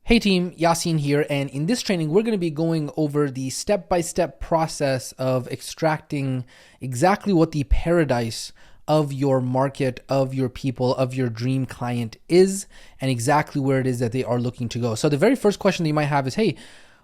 Hey team, Yasin here, and in this training, we're going to be going over the step-by-step process of extracting exactly what the paradise of your market, of your people, of your dream client is, and exactly where it is that they are looking to go. So the very first question that you might have is, hey,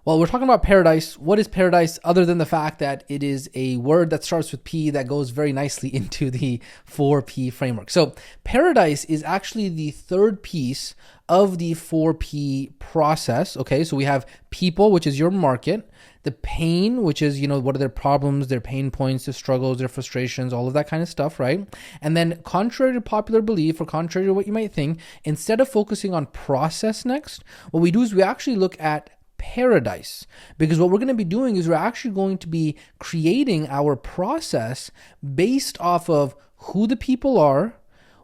well, we're talking about paradise. What is paradise other than the fact that it is a word that starts with P that goes very nicely into the 4P framework? So paradise is actually the third piece of the 4P process. Okay, so we have people, which is your market, the pain, which is, what are their problems, their pain points, their struggles, their frustrations, all of that kind of stuff, right? And then contrary to popular belief or contrary to what you might think, instead of focusing on process next, what we do is we actually look at paradise, because what we're going to be doing is we're actually going to be creating our process based off of who the people are,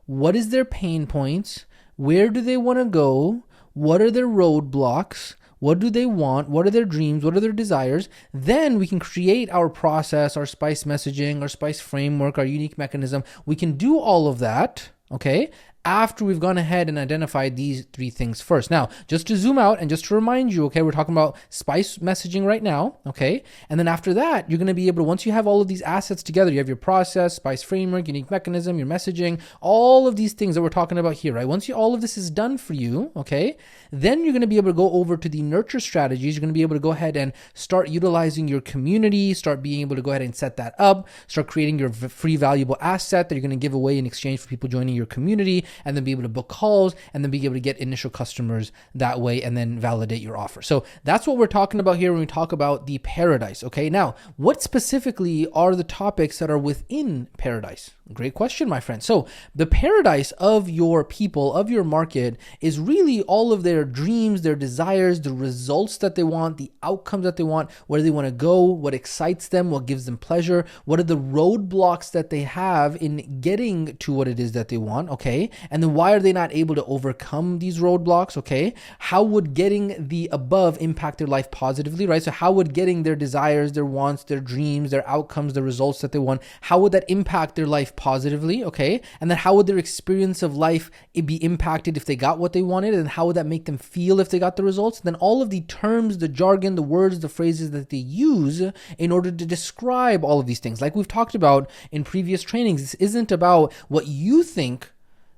what is their pain points, where do they want to go, what are their roadblocks, what do they want, what are their dreams, what are their desires. Then we can create our process, our SPICE messaging, our SPICE framework, our unique mechanism. We can do all of that, okay, after we've gone ahead and identified these three things first. Now, just to zoom out and just to remind you, okay, we're talking about SPICE messaging right now, okay? And then after that, you're gonna be able to, once you have all of these assets together, you have your process, SPICE framework, unique mechanism, your messaging, all of these things that we're talking about here, right? Once all of this is done for you, okay, then you're gonna be able to go over to the nurture strategies. You're gonna be able to go ahead and start utilizing your community, start being able to go ahead and set that up, start creating your free valuable asset that you're gonna give away in exchange for people joining your community, and then be able to book calls and then be able to get initial customers that way and then validate your offer. So that's what we're talking about here when we talk about the paradise. Okay, now what specifically are the topics that are within paradise? Great question, my friend. So the paradise of your people, of your market, is really all of their dreams, their desires, the results that they want, the outcomes that they want, where they want to go, what excites them, what gives them pleasure, what are the roadblocks that they have in getting to what it is that they want, okay? And then why are they not able to overcome these roadblocks, okay? How would getting the above impact their life positively, right? So how would getting their desires, their wants, their dreams, their outcomes, the results that they want, how would that impact their life positively, okay? And then how would their experience of life be impacted if they got what they wanted? And how would that make them feel if they got the results? And then all of the terms, the jargon, the words, the phrases that they use in order to describe all of these things. Like we've talked about in previous trainings, this isn't about what you think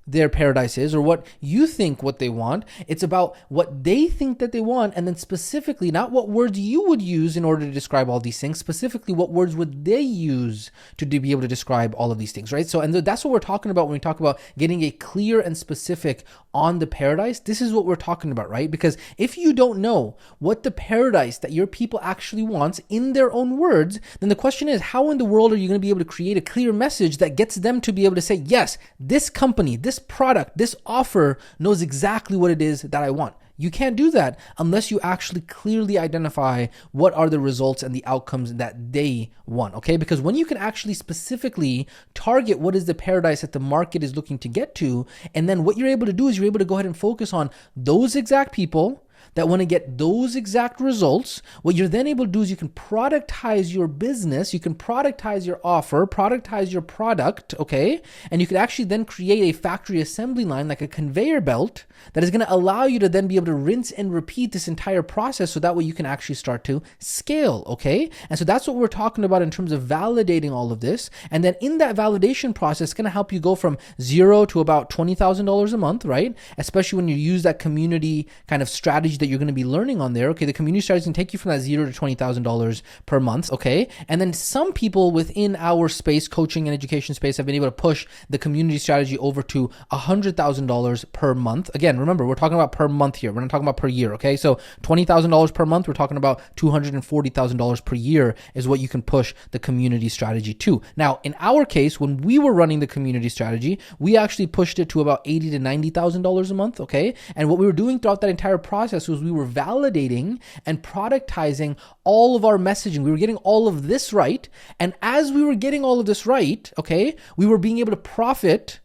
their paradise is or what you think what they want. It's about what they think that they want, and then specifically not what words you would use in order to describe all these things, specifically what words would they use to be able to describe all of these things, right? So, and that's what we're talking about when we talk about getting a clear and specific on the paradise. This is what we're talking about, right? Because if you don't know what the paradise that your people actually wants in their own words, then the question is, how in the world are you going to be able to create a clear message that gets them to be able to say, yes, this company, this product, this offer knows exactly what it is that I want? You can't do that unless you actually clearly identify what are the results and the outcomes that they want, okay? Because when you can actually specifically target what is the paradise that the market is looking to get to, and then what you're able to do is you're able to go ahead and focus on those exact people that want to get those exact results. What you're then able to do is you can productize your business, you can productize your offer, productize your product, okay? And you can actually then create a factory assembly line, like a conveyor belt, that is going to allow you to then be able to rinse and repeat this entire process, so that way you can actually start to scale, okay? And so that's what we're talking about in terms of validating all of this. And then in that validation process, it's going to help you go from zero to about $20,000 a month, right? Especially when you use that community kind of strategy that you're going to be learning on there. Okay, the community strategy can take you from that $0 to $20,000 per month. Okay, and then some people within our space, coaching and education space, have been able to push the community strategy over to $100,000 per month. Again, remember, we're talking about per month here. We're not talking about per year. Okay, so $20,000 per month. We're talking about $240,000 per year is what you can push the community strategy to. Now, in our case, when we were running the community strategy, we actually pushed it to about $80,000 to $90,000 a month. Okay, and what we were doing throughout that entire process was we were validating and productizing all of our messaging. We were getting all of this right. And as we were getting all of this right, okay, we were being able to profit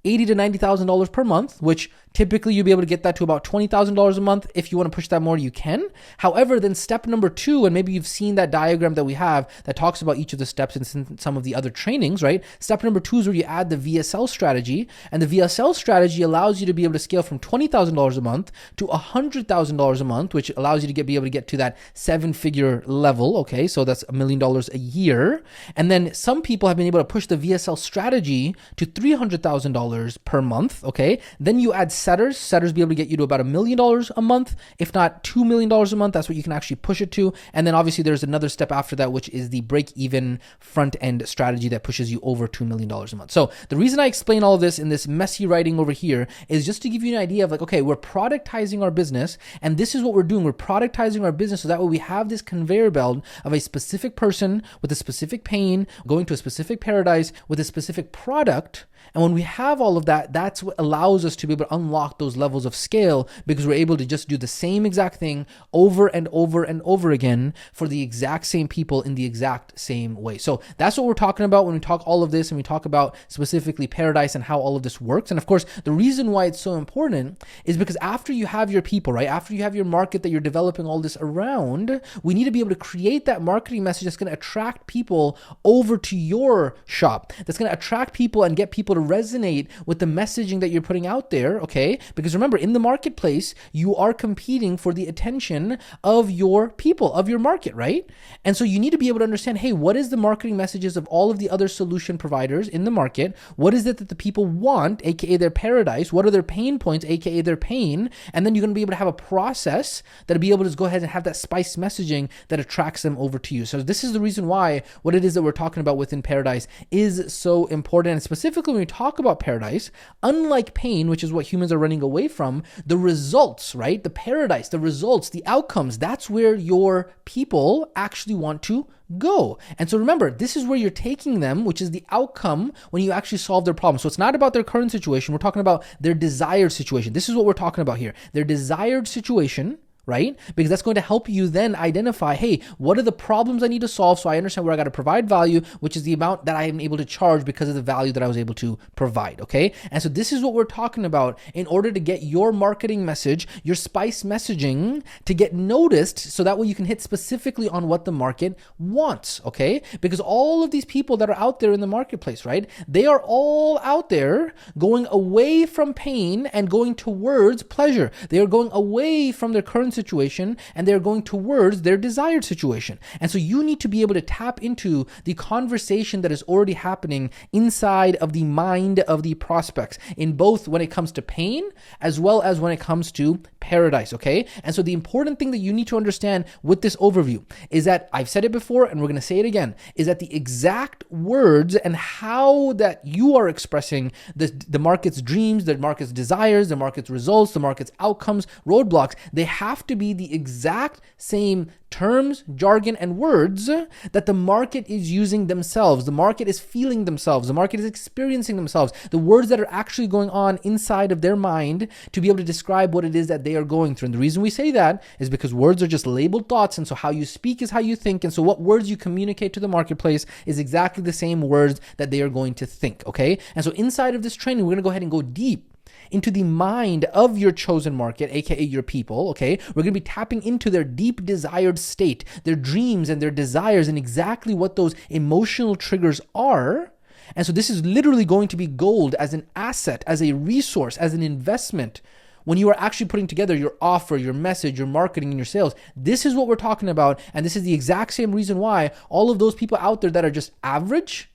$80,000 to $90,000 per month, which Typically, you'll be able to get that to about $20,000 a month. If you want to push that more, you can. However, then step number 2, and maybe you've seen that diagram that we have that talks about each of the steps in some of the other trainings, right? Step number 2 is where you add the VSL strategy, and the VSL strategy allows you to be able to scale from $20,000 a month to $100,000 a month, which allows you to be able to get to that 7-figure level. Okay, so that's $1 million a year. And then some people have been able to push the VSL strategy to $300,000 per month. Okay, then you add setters. Setters be able to get you to about $1 million a month, if not $2 million a month. That's what you can actually push it to. And then obviously there's another step after that, which is the break-even front-end strategy that pushes you over $2 million a month. So the reason I explain all of this in this messy writing over here is just to give you an idea of like, okay, we're productizing our business, and this is what we're doing. We're productizing our business so that way we have this conveyor belt of a specific person with a specific pain going to a specific paradise with a specific product. And when we have all of that, that's what allows us to be able to unlock those levels of scale, because we're able to just do the same exact thing over and over and over again for the exact same people in the exact same way. So that's what we're talking about when we talk all of this and we talk about specifically Paradise and how all of this works. And of course, the reason why it's so important is because after you have your people, right? After you have your market that you're developing all this around, we need to be able to create that marketing message that's going to attract people over to your shop, that's going to attract people and get people to resonate with the messaging that you're putting out there, okay? Because remember, in the marketplace, you are competing for the attention of your people, of your market, right? And so you need to be able to understand, hey, what is the marketing messages of all of the other solution providers in the market? What is it that the people want, aka their paradise? What are their pain points, aka their pain? And then you're going to be able to have a process that'll be able to just go ahead and have that spice messaging that attracts them over to you. So this is the reason why what it is that we're talking about within Paradise is so important. And specifically when we talk about Paradise, unlike pain, which is what humans are running away from, the results, right? The paradise, the results, the outcomes, that's where your people actually want to go. And so remember, this is where you're taking them, which is the outcome when you actually solve their problem. So it's not about their current situation. We're talking about their desired situation. This is what we're talking about here. Their desired situation, right? Because that's going to help you then identify, hey, what are the problems I need to solve so I understand where I got to provide value, which is the amount that I am able to charge because of the value that I was able to provide, okay? And so this is what we're talking about in order to get your marketing message, your spice messaging to get noticed, so that way you can hit specifically on what the market wants, okay? Because all of these people that are out there in the marketplace, right? They are all out there going away from pain and going towards pleasure. They are going away from their current situation and they're going towards their desired situation. And so you need to be able to tap into the conversation that is already happening inside of the mind of the prospects, in both when it comes to pain as well as when it comes to paradise, okay? And so the important thing that you need to understand with this overview is that, I've said it before and we're going to say it again, is that the exact words and how that you are expressing the market's dreams, the market's desires, the market's results, the market's outcomes, roadblocks, they have to be the exact same terms, jargon, and words that the market is using themselves. The market is feeling themselves. The market is experiencing themselves. The words that are actually going on inside of their mind to be able to describe what it is that they are going through. And the reason we say that is because words are just labeled thoughts. And so how you speak is how you think. And so what words you communicate to the marketplace is exactly the same words that they are going to think. Okay. And so inside of this training, we're going to go ahead and go deep into the mind of your chosen market, aka your people, okay? We're going to be tapping into their deep desired state, their dreams and their desires, and exactly what those emotional triggers are. And so this is literally going to be gold as an asset, as a resource, as an investment when you are actually putting together your offer, your message, your marketing, and your sales. This is what we're talking about, and this is the exact same reason why all of those people out there that are just average,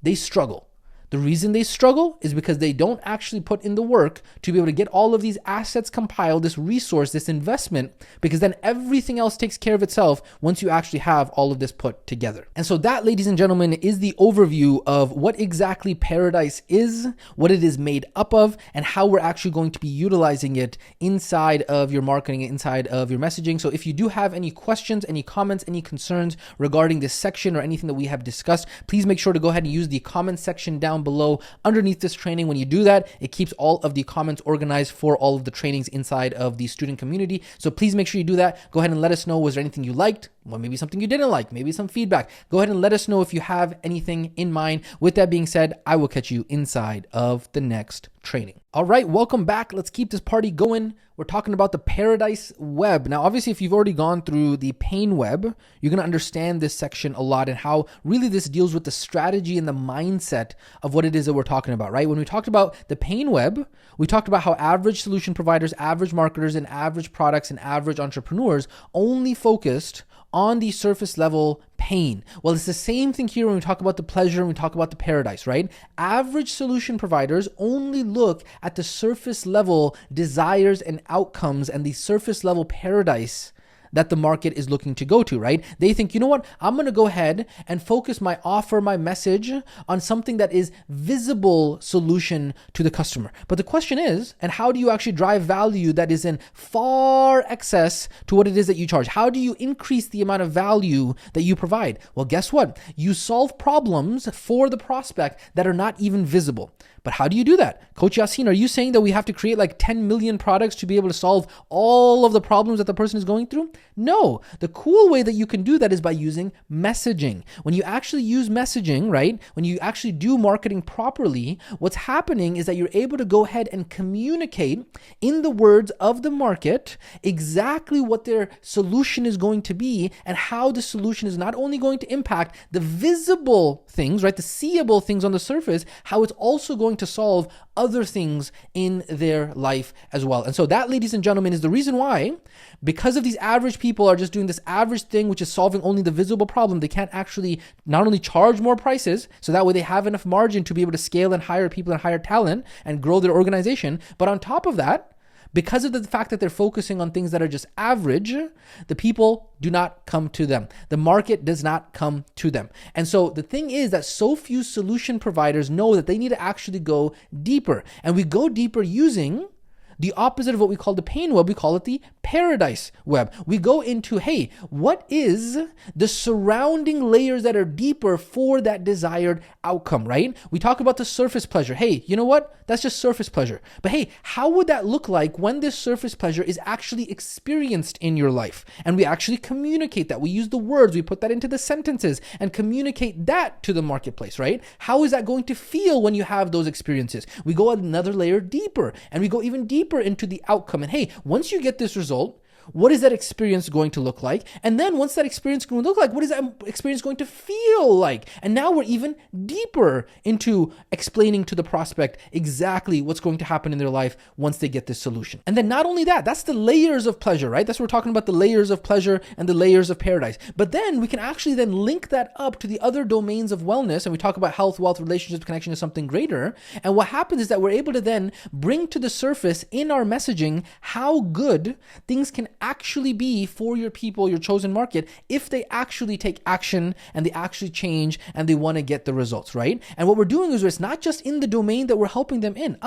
they struggle. The reason they struggle is because they don't actually put in the work to be able to get all of these assets compiled, this resource, this investment, because then everything else takes care of itself once you actually have all of this put together. And so that, ladies and gentlemen, is the overview of what exactly Paradise is, what it is made up of, and how we're actually going to be utilizing it inside of your marketing, inside of your messaging. So if you do have any questions, any comments, any concerns regarding this section or anything that we have discussed, please make sure to go ahead and use the comment section down below underneath this training. When you do that, it keeps all of the comments organized for all of the trainings inside of the student community. So please make sure you do that. Go ahead and let us know, was there anything you liked, Well, maybe something you didn't like, maybe some feedback. Go ahead and let us know if you have anything in mind. With that being said, I will catch you inside of the next training. All right, welcome back. Let's keep this party going. We're talking about the Paradise Web. Now, obviously, if you've already gone through the Pain Web, you're going to understand this section a lot and how really this deals with the strategy and the mindset of what it is that we're talking about, right? When we talked about the Pain Web, we talked about how average solution providers, average marketers, and average products and average entrepreneurs only focused on the surface level pain. Well, it's the same thing here when we talk about the pleasure and we talk about the paradise, right? Average solution providers only look at the surface level desires and outcomes and the surface level paradise that the market is looking to go to, right? They think, you know what? I'm going to go ahead and focus my offer, my message on something that is visible solution to the customer. But the question is, and how do you actually drive value that is in far excess to what it is that you charge? How do you increase the amount of value that you provide? Well, guess what? You solve problems for the prospect that are not even visible. But how do you do that? Coach Yasin, are you saying that we have to create like 10 million products to be able to solve all of the problems that the person is going through? No. The cool way that you can do that is by using messaging. When you actually use messaging, right? When you actually do marketing properly, what's happening is that you're able to go ahead and communicate in the words of the market exactly what their solution is going to be and how the solution is not only going to impact the visible things, right? The seeable things on the surface, how it's also going to solve other things in their life as well. And so that, ladies and gentlemen, is the reason why, because of these average people are just doing this average thing, which is solving only the visible problem, they can't actually not only charge more prices, so that way they have enough margin to be able to scale and hire people and hire talent and grow their organization. But on top of that, because of the fact that they're focusing on things that are just average, the people do not come to them. The market does not come to them. And so the thing is that so few solution providers know that they need to actually go deeper. And we go deeper using the opposite of what we call the Pain Web. We call it the Paradise Web. We go into, hey, what is the surrounding layers that are deeper for that desired outcome, right? We talk about the surface pleasure. Hey, you know what? That's just surface pleasure. But hey, how would that look like when this surface pleasure is actually experienced in your life? And we actually communicate that. We use the words, we put that into the sentences and communicate that to the marketplace, right? How is that going to feel when you have those experiences? We go another layer deeper and we go even deeper into the outcome. And hey, once you get this result, what is that experience going to look like? And then once that experience going to look like, what is that experience going to feel like? And now we're even deeper into explaining to the prospect exactly what's going to happen in their life once they get this solution. And then not only that, that's the layers of pleasure, right? That's what we're talking about, the layers of pleasure and the layers of paradise. But then we can actually then link that up to the other domains of wellness. And we talk about health, wealth, relationships, connection to something greater. And what happens is that we're able to then bring to the surface in our messaging how good things can actually be for your people, your chosen market, if they actually take action and they actually change and they want to get the results, right? And what we're doing is it's not just in the domain that we're helping them in.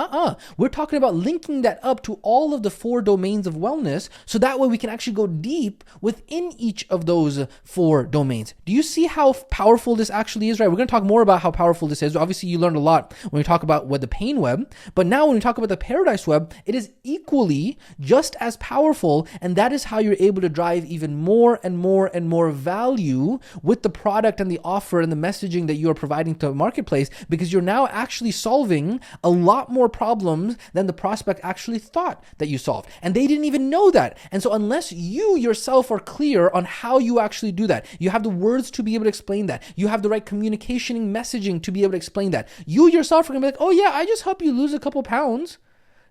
We're talking about linking that up to all of the 4 domains of wellness, so that way we can actually go deep within each of those 4 domains. Do you see how powerful this actually is, right? We're going to talk more about how powerful this is. Obviously, you learned a lot when we talk about the Pain Web, but now when we talk about the Paradise Web, it is equally just as powerful, and that is how you're able to drive even more and more and more value with the product and the offer and the messaging that you are providing to the marketplace, because you're now actually solving a lot more problems than the prospect actually thought that you solved. And they didn't even know that. And so unless you yourself are clear on how you actually do that, you have the words to be able to explain that, you have the right communication and messaging to be able to explain that, you yourself are going to be like, oh yeah, I just help you lose a couple pounds.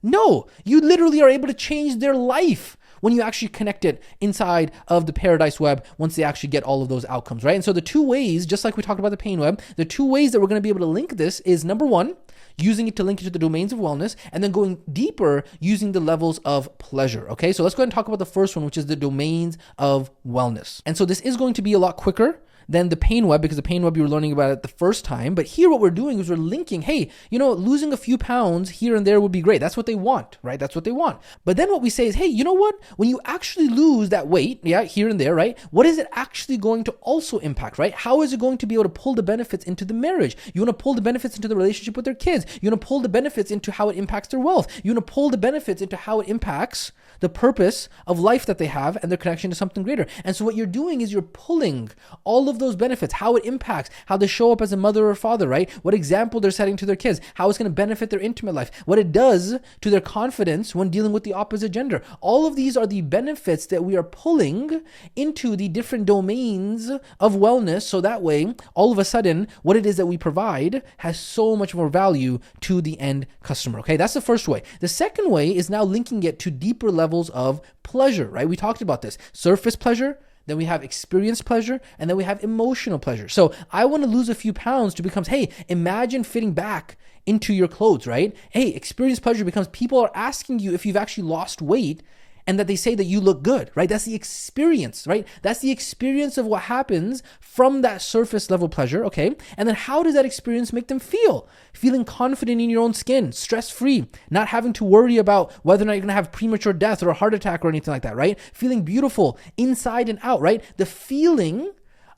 No, you literally are able to change their life when you actually connect it inside of the Paradise Web once they actually get all of those outcomes, right? And so the 2 ways, just like we talked about the Pain Web, the 2 ways that we're going to be able to link this is, number 1, using it to link it to the domains of wellness, and then going deeper using the levels of pleasure, okay? So let's go ahead and talk about the first one, which is the domains of wellness. And so this is going to be a lot quicker than the Pain Web, because the Pain Web you were learning about it the first time. But here what we're doing is we're linking, hey, losing a few pounds here and there would be great. That's what they want, right? That's what they want. But then what we say is, hey, you know what? When you actually lose that weight, here and there, right? What is it actually going to also impact, right? How is it going to be able to pull the benefits into the marriage? You want to pull the benefits into the relationship with their kids. You want to pull the benefits into how it impacts their wealth. You want to pull the benefits into how it impacts the purpose of life that they have and their connection to something greater. And so what you're doing is you're pulling all of those benefits, how it impacts, how they show up as a mother or father, right? What example they're setting to their kids, how it's going to benefit their intimate life, what it does to their confidence when dealing with the opposite gender. All of these are the benefits that we are pulling into the different domains of wellness. So that way, all of a sudden, what it is that we provide has so much more value to the end customer. Okay, that's the first way. The second way is now linking it to deeper levels of pleasure, right? We talked about this. Surface pleasure, then we have experience pleasure, and then we have emotional pleasure. So I want to lose a few pounds to becomes, hey, imagine fitting back into your clothes, right? Hey, experience pleasure becomes people are asking you if you've actually lost weight and that they say that you look good, right? That's the experience, right? That's the experience of what happens from that surface level pleasure, okay? And then how does that experience make them feel? Feeling confident in your own skin, stress-free, not having to worry about whether or not you're gonna have premature death or a heart attack or anything like that, right? Feeling beautiful inside and out, right? The feeling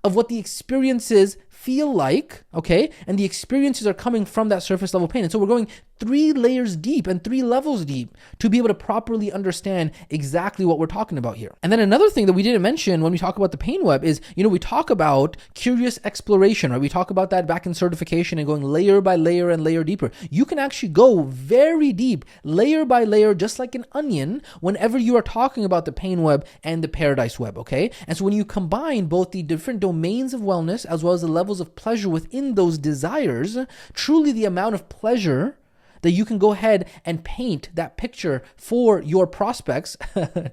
of what the experiences feel like, okay? And the experiences are coming from that surface level pain. And so we're going 3 layers deep and 3 levels deep to be able to properly understand exactly what we're talking about here. And then another thing that we didn't mention when we talk about the pain web is, we talk about curious exploration, right? We talk about that back in certification and going layer by layer and layer deeper. You can actually go very deep, layer by layer, just like an onion, whenever you are talking about the pain web and the paradise web, okay? And so when you combine both the different domains of wellness as well as the levels of pleasure within those desires, truly the amount of pleasure that you can go ahead and paint that picture for your prospects,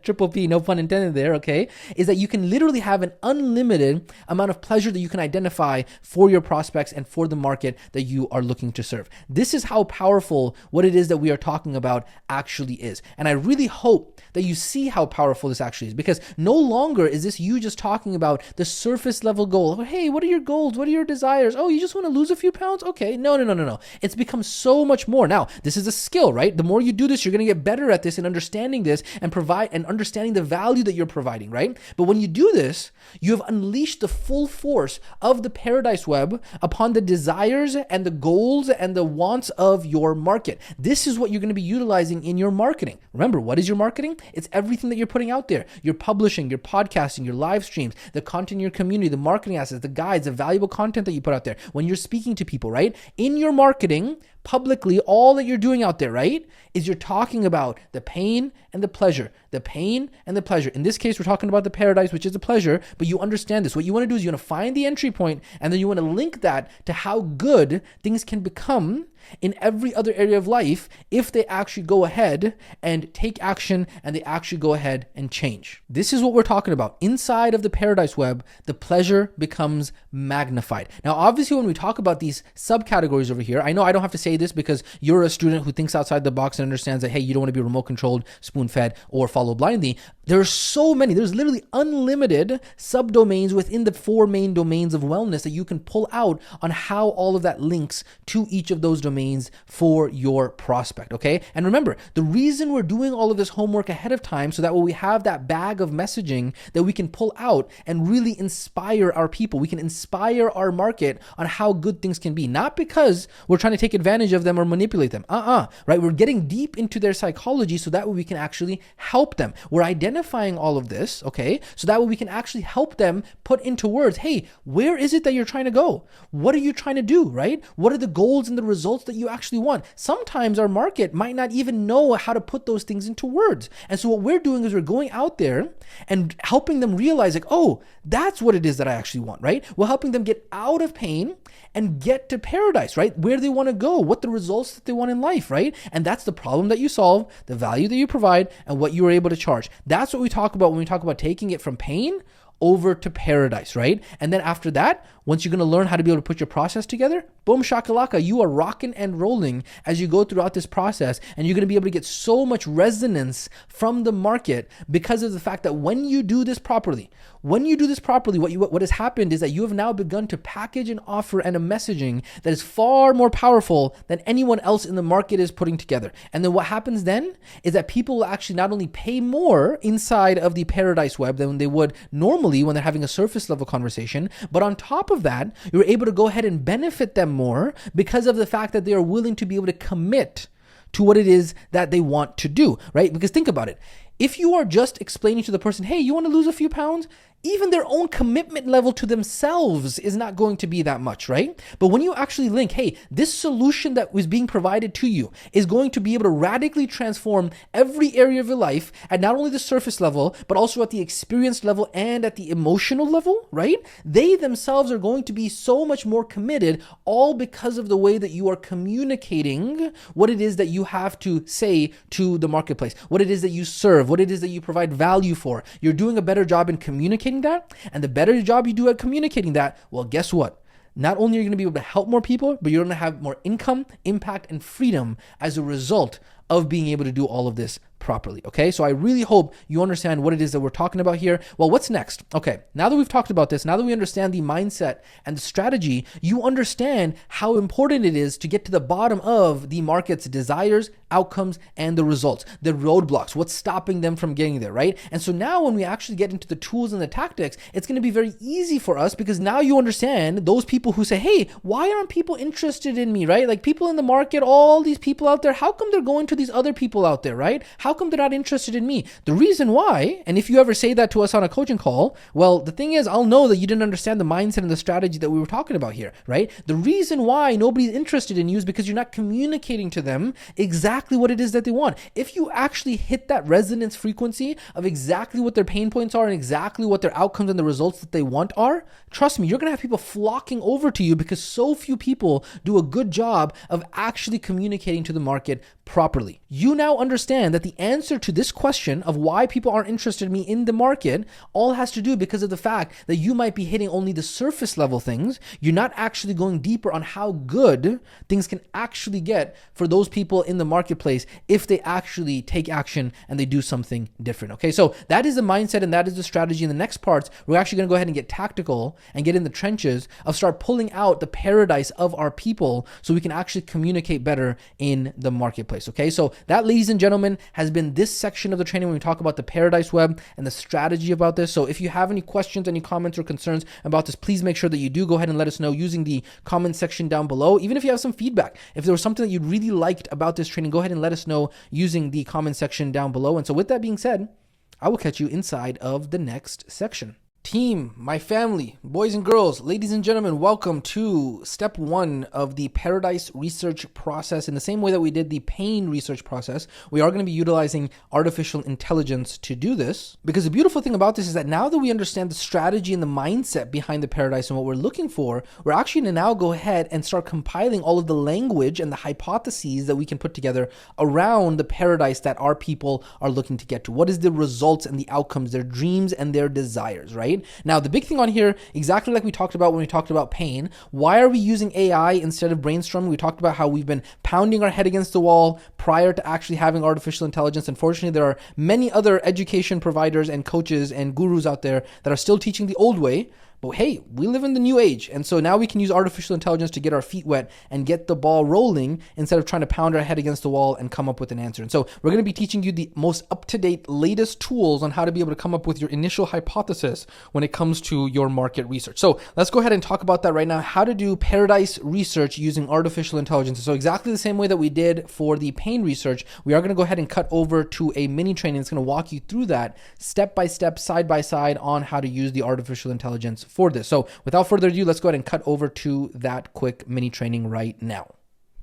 triple P, no pun intended there, okay, is that you can literally have an unlimited amount of pleasure that you can identify for your prospects and for the market that you are looking to serve. This is how powerful what it is that we are talking about actually is. And I really hope that you see how powerful this actually is, because no longer is this you just talking about the surface level goal. Hey, what are your goals? What are your desires? Oh, you just want to lose a few pounds? Okay. No. It's become so much more. Now, this is a skill, right? The more you do this, you're going to get better at this and understanding this and understanding the value that you're providing, right? But when you do this, you have unleashed the full force of the paradise web upon the desires and the goals and the wants of your market. This is what you're going to be utilizing in your marketing. Remember, what is your marketing? It's everything that you're putting out there. Your publishing, your podcasting, your live streams, the content in your community, the marketing assets, the guides, the valuable content that you put out there. When you're speaking to people, right? In your marketing, publicly, all that you're doing out there, right, is you're talking about the pain and the pleasure, the pain and the pleasure. In this case, we're talking about the paradise, which is a pleasure, but you understand this. What you want to do is you want to find the entry point, and then you want to link that to how good things can become in every other area of life if they actually go ahead and take action and they actually go ahead and change. This is what we're talking about. Inside of the paradise web, the pleasure becomes magnified. Now, obviously, when we talk about these subcategories over here, I know I don't have to say this because you're a student who thinks outside the box and understands that, hey, you don't want to be remote controlled, spoon fed, or follow blindly. There are so many, there's literally unlimited subdomains within the 4 main domains of wellness that you can pull out on how all of that links to each of those domains for your prospect, okay? And remember, the reason we're doing all of this homework ahead of time so that when we have that bag of messaging that we can pull out and really inspire our people, we can inspire our market on how good things can be, not because we're trying to take advantage of them or manipulate them, right? We're getting deep into their psychology so that way we can actually help them. We're identifying all of this, okay? So that way we can actually help them put into words, hey, where is it that you're trying to go? What are you trying to do, right? What are the goals and the results that you actually want? Sometimes our market might not even know how to put those things into words. And so what we're doing is we're going out there and helping them realize like, oh, that's what it is that I actually want, right? We're helping them get out of pain and get to paradise, right? Where they want to go, what the results that they want in life, right? And that's the problem that you solve, the value that you provide, and what you are able to charge. That's what we talk about when we talk about taking it from pain over to paradise, right? And then after that, once you're going to learn how to be able to put your process together, boom shakalaka, you are rocking and rolling as you go throughout this process, and you're going to be able to get so much resonance from the market because of the fact that when you do this properly, what has happened is that you have now begun to package an offer and a messaging that is far more powerful than anyone else in the market is putting together. And then what happens then is that people will actually not only pay more inside of the paradise web than they would normally when they're having a surface level conversation, but on top of that, you're able to go ahead and benefit them more because of the fact that they are willing to be able to commit to what it is that they want to do, right? Because think about it. If you are just explaining to the person, hey, you want to lose a few pounds? Even their own commitment level to themselves is not going to be that much, right? But when you actually link, hey, this solution that was being provided to you is going to be able to radically transform every area of your life at not only the surface level, but also at the experience level and at the emotional level, right? They themselves are going to be so much more committed, all because of the way that you are communicating what it is that you have to say to the marketplace, what it is that you serve, what it is that you provide value for. You're doing a better job in communicating that, and the better job you do at communicating that, well, guess what? Not only are you going to be able to help more people, but you're going to have more income, impact, and freedom as a result of being able to do all of this properly. Okay, so I really hope you understand what it is that we're talking about here. Well, what's next? Okay, now that we've talked about this, now that we understand the mindset and the strategy, you understand how important it is to get to the bottom of the market's desires, outcomes, and the results, the roadblocks, what's stopping them from getting there, right? And so now when we actually get into the tools and the tactics, it's going to be very easy for us because now you understand those people who say, hey, why aren't people interested in me, right? Like people in the market, all these people out there, how come they're going to these other people out there, right? How come they're not interested in me? The reason why, and if you ever say that to us on a coaching call, well, the thing is, I'll know that you didn't understand the mindset and the strategy that we were talking about here, right? The reason why nobody's interested in you is because you're not communicating to them exactly what it is that they want. If you actually hit that resonance frequency of exactly what their pain points are and exactly what their outcomes and the results that they want are, trust me, you're going to have people flocking over to you because so few people do a good job of actually communicating to the market properly. You now understand that the answer to this question of why people aren't interested in me in the market all has to do because of the fact that you might be hitting only the surface level things. You're not actually going deeper on how good things can actually get for those people in the marketplace if they actually take action and they do something different. Okay, so that is the mindset and that is the strategy. In the next parts, we're actually going to go ahead and get tactical and get in the trenches of start pulling out the paradise of our people so we can actually communicate better in the marketplace. Okay, so that, ladies and gentlemen, has been this section of the training when we talk about the Paradise Web and the strategy about this. So if you have any questions, any comments or concerns about this, please make sure that you do go ahead and let us know using the comment section down below. Even if you have some feedback, if there was something that you really liked about this training, go ahead and let us know using the comment section down below. And so with that being said, I will catch you inside of the next section. Team, my family, boys and girls, ladies and gentlemen, welcome to step 1 of the Paradise research process. In the same way that we did the pain research process, we are going to be utilizing artificial intelligence to do this. Because the beautiful thing about this is that now that we understand the strategy and the mindset behind the Paradise and what we're looking for, we're actually going to now go ahead and start compiling all of the language and the hypotheses that we can put together around the Paradise that our people are looking to get to. What is the results and the outcomes, their dreams and their desires, right? Now, the big thing on here, exactly like we talked about when we talked about pain, why are we using AI instead of brainstorming? We talked about how we've been pounding our head against the wall prior to actually having artificial intelligence. Unfortunately, there are many other education providers and coaches and gurus out there that are still teaching the old way. But hey, we live in the new age. And so now we can use artificial intelligence to get our feet wet and get the ball rolling instead of trying to pound our head against the wall and come up with an answer. And so we're going to be teaching you the most up-to-date, latest tools on how to be able to come up with your initial hypothesis when it comes to your market research. So let's go ahead and talk about that right now, how to do Paradise research using artificial intelligence. So exactly the same way that we did for the pain research, we are going to go ahead and cut over to a mini training that's going to walk you through that step by step, side by side on how to use the artificial intelligence for this. So without further ado, let's go ahead and cut over to that quick mini training right now.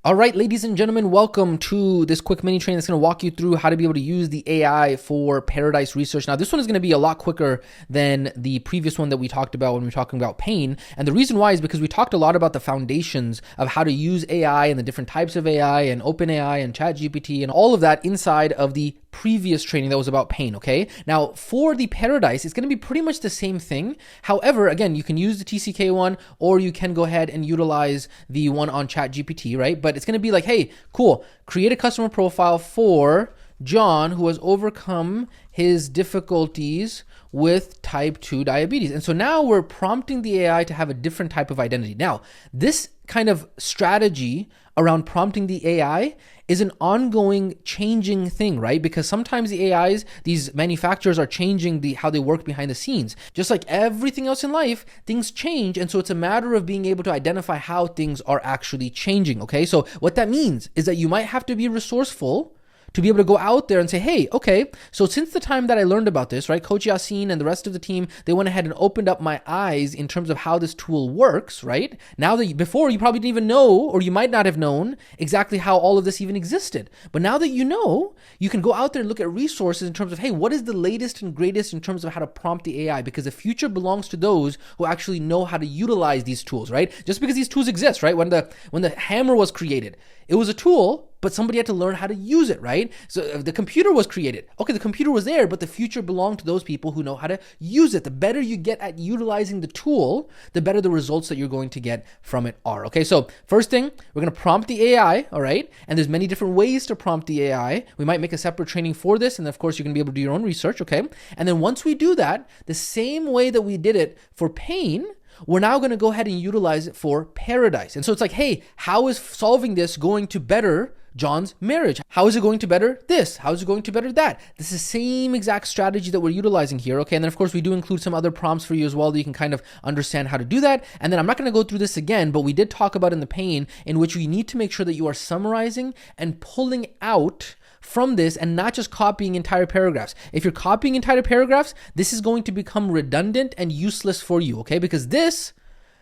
All right, ladies and gentlemen, welcome to this quick mini training that's going to walk you through how to be able to use the AI for Paradise research. Now, this one is going to be a lot quicker than the previous one that we talked about when we were talking about pain. And the reason why is because we talked a lot about the foundations of how to use AI and the different types of AI and OpenAI and ChatGPT and all of that inside of the previous training that was about pain, okay? Now, for the Paradise, it's going to be pretty much the same thing. However, again, you can use the TCK one or you can go ahead and utilize the one on ChatGPT, right? But it's going to be like, hey, cool, create a customer profile for John who has overcome his difficulties with type 2 diabetes. And so now we're prompting the AI to have a different type of identity. Now, this kind of strategy around prompting the AI is an ongoing changing thing, right? Because sometimes the AIs, these manufacturers are changing how they work behind the scenes. Just like everything else in life, things change. And so it's a matter of being able to identify how things are actually changing, okay? So what that means is that you might have to be resourceful to be able to go out there and say, hey, okay, so since the time that I learned about this, right, Coach Yassine and the rest of the team, they went ahead and opened up my eyes in terms of how this tool works, right? Now that before you probably didn't even know, or you might not have known exactly how all of this even existed. But now that you know, you can go out there and look at resources in terms of, hey, what is the latest and greatest in terms of how to prompt the AI? Because the future belongs to those who actually know how to utilize these tools, right? Just because these tools exist, right? When the hammer was created, it was a tool, but somebody had to learn how to use it, right? So the computer was created. Okay, the computer was there, but the future belonged to those people who know how to use it. The better you get at utilizing the tool, the better the results that you're going to get from it are. Okay, so first thing, we're going to prompt the AI, all right? And there's many different ways to prompt the AI. We might make a separate training for this, and of course, you're going to be able to do your own research, okay? And then once we do that, the same way that we did it for pain, we're now going to go ahead and utilize it for paradise. And so it's like, hey, how is solving this going to better John's marriage? How is it going to better this? How is it going to better that? This is the same exact strategy that we're utilizing here, okay? And then, of course, we do include some other prompts for you as well that you can kind of understand how to do that. And then I'm not going to go through this again, but we did talk about in the pain in which we need to make sure that you are summarizing and pulling out from this and not just copying entire paragraphs. If you're copying entire paragraphs, this is going to become redundant and useless for you, okay? Because this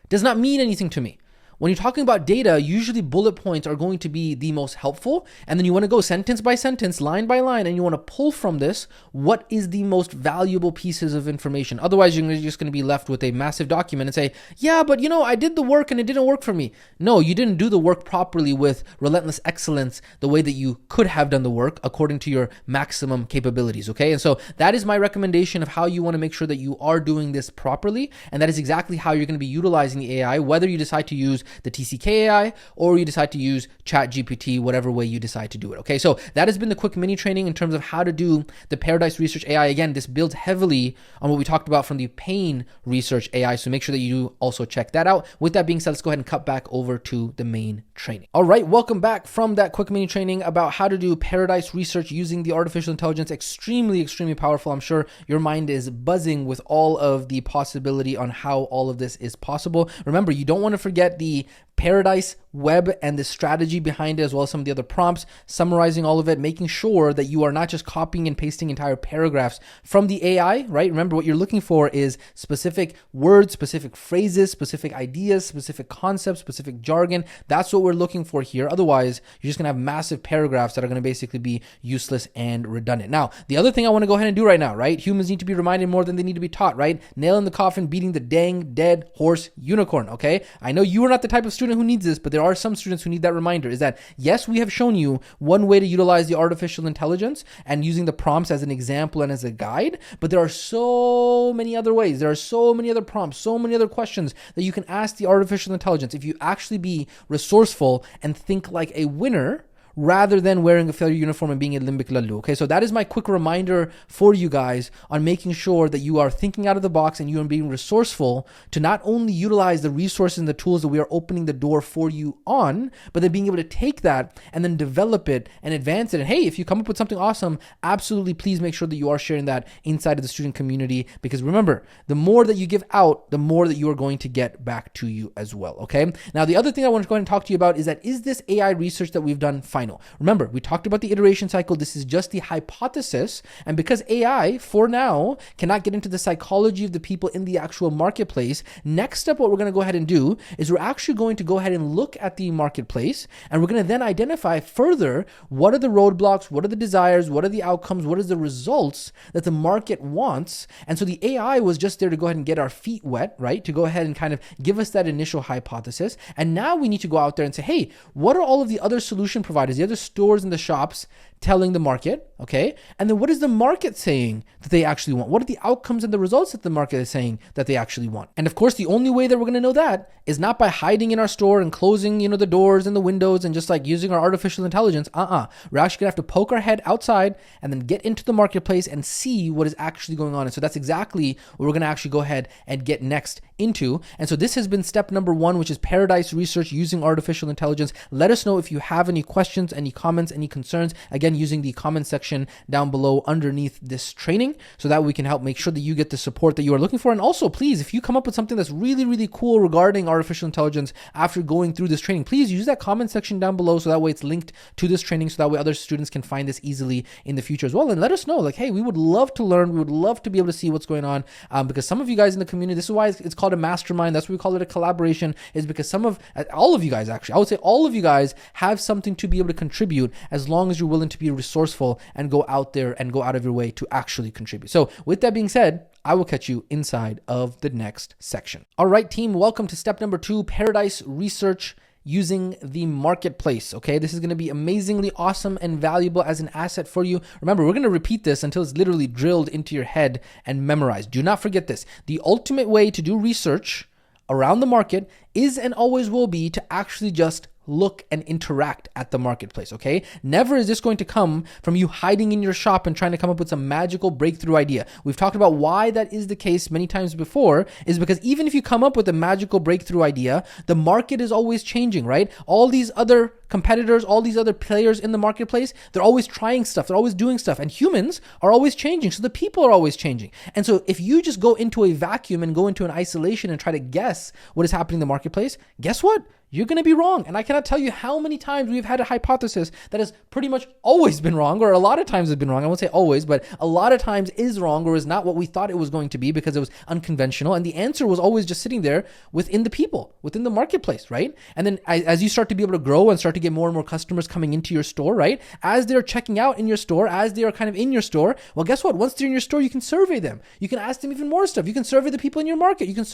does not mean anything to me. When you're talking about data, usually bullet points are going to be the most helpful. And then you want to go sentence by sentence, line by line, and you want to pull from this what is the most valuable pieces of information. Otherwise, you're just going to be left with a massive document and say, yeah, but I did the work and it didn't work for me. No, you didn't do the work properly with relentless excellence, the way that you could have done the work according to your maximum capabilities, okay? And so that is my recommendation of how you want to make sure that you are doing this properly. And that is exactly how you're going to be utilizing the AI, whether you decide to use the TCK AI or you decide to use ChatGPT, whatever way you decide to do it. Okay, so that has been the quick mini training in terms of how to do the Paradise Research AI. Again, this builds heavily on what we talked about from the Pain Research AI, so make sure that you also check that out. With that being said, let's go ahead and cut back over to the main training. All right, welcome back from that quick mini training about how to do Paradise Research using the artificial intelligence. Extremely powerful. I'm sure your mind is buzzing with all of the possibility on how all of this is possible. Remember, you don't want to forget the Paradise web and the strategy behind it, as well as some of the other prompts, summarizing all of it, making sure that you are not just copying and pasting entire paragraphs from the AI, right? Remember, what you're looking for is specific words, specific phrases, specific ideas, specific concepts, specific jargon. That's what we're looking for here. Otherwise, you're just going to have massive paragraphs that are going to basically be useless and redundant. Now, the other thing I want to go ahead and do right now, right? Humans need to be reminded more than they need to be taught, right? Nail in the coffin, beating the dang dead horse unicorn, okay? I know you are not the type of student who needs this, but there are some students who need that reminder, is that yes, we have shown you one way to utilize the artificial intelligence and using the prompts as an example and as a guide, but there are so many other ways. There are so many other prompts, so many other questions that you can ask the artificial intelligence if you actually be resourceful and think like a winner, rather than wearing a failure uniform and being a limbic laloo. Okay, so that is my quick reminder for you guys on making sure that you are thinking out of the box and you are being resourceful to not only utilize the resources and the tools that we are opening the door for you on, but then being able to take that and then develop it and advance it. And hey, if you come up with something awesome, absolutely please make sure that you are sharing that inside of the student community, because remember, the more that you give out, the more that you are going to get back to you as well. Okay, now the other thing I want to go ahead and talk to you about is that, is this AI research that we've done final? Remember, we talked about the iteration cycle. This is just the hypothesis. And because AI, for now, cannot get into the psychology of the people in the actual marketplace, next step, what we're going to go ahead and do is we're actually going to go ahead and look at the marketplace, and we're going to then identify further what are the roadblocks, what are the desires, what are the outcomes, what is the results that the market wants. And so the AI was just there to go ahead and get our feet wet, right? To go ahead and kind of give us that initial hypothesis. And now we need to go out there and say, hey, what are all of the other solution providers, the other stores and the shops telling the market, okay? And then what is the market saying that they actually want? What are the outcomes and the results that the market is saying that they actually want? And of course, the only way that we're going to know that is not by hiding in our store and closing, the doors and the windows and just like using our artificial intelligence. We're actually going to have to poke our head outside and then get into the marketplace and see what is actually going on. And so that's exactly what we're going to actually go ahead and get next into. And so this has been step number 1, which is Paradise Research using artificial intelligence. Let us know if you have any questions, any comments, any concerns. Again, again, using the comment section down below underneath this training so that we can help make sure that you get the support that you are looking for. And also, please, if you come up with something that's really, really cool regarding artificial intelligence after going through this training, please use that comment section down below so that way it's linked to this training so that way other students can find this easily in the future as well. And let us know, like, hey, we would love to learn. We would love to be able to see what's going on because some of you guys in the community, this is why it's called a mastermind. That's why we call it a collaboration, is because all of you guys, actually, I would say all of you guys have something to be able to contribute as long as you're willing to be resourceful and go out there and go out of your way to actually contribute. So with that being said, I will catch you inside of the next section. All right, team, welcome to step number 2, Paradise Research using the marketplace. Okay, this is going to be amazingly awesome and valuable as an asset for you. Remember, we're going to repeat this until it's literally drilled into your head and memorized. Do not forget this. The ultimate way to do research around the market is and always will be to actually just look and interact at the marketplace, okay? Never is this going to come from you hiding in your shop and trying to come up with some magical breakthrough idea. We've talked about why that is the case many times before, is because even if you come up with a magical breakthrough idea, the market is always changing, right? All these other competitors, all these other players in the marketplace, they're always trying stuff, they're always doing stuff, and humans are always changing, so the people are always changing. And so if you just go into a vacuum and go into an isolation and try to guess what is happening in the marketplace, guess what? You're going to be wrong. And I cannot tell you how many times we've had a hypothesis that has pretty much always been wrong, or a lot of times has been wrong. I won't say always, but a lot of times is wrong or is not what we thought it was going to be because it was unconventional. And the answer was always just sitting there within the people, within the marketplace, right? And then as you start to be able to grow and start to get more and more customers coming into your store, right? As they're checking out in your store, as they are kind of in your store, well, guess what? Once they're in your store, you can survey them. You can ask them even more stuff. You can survey the people in your market. You can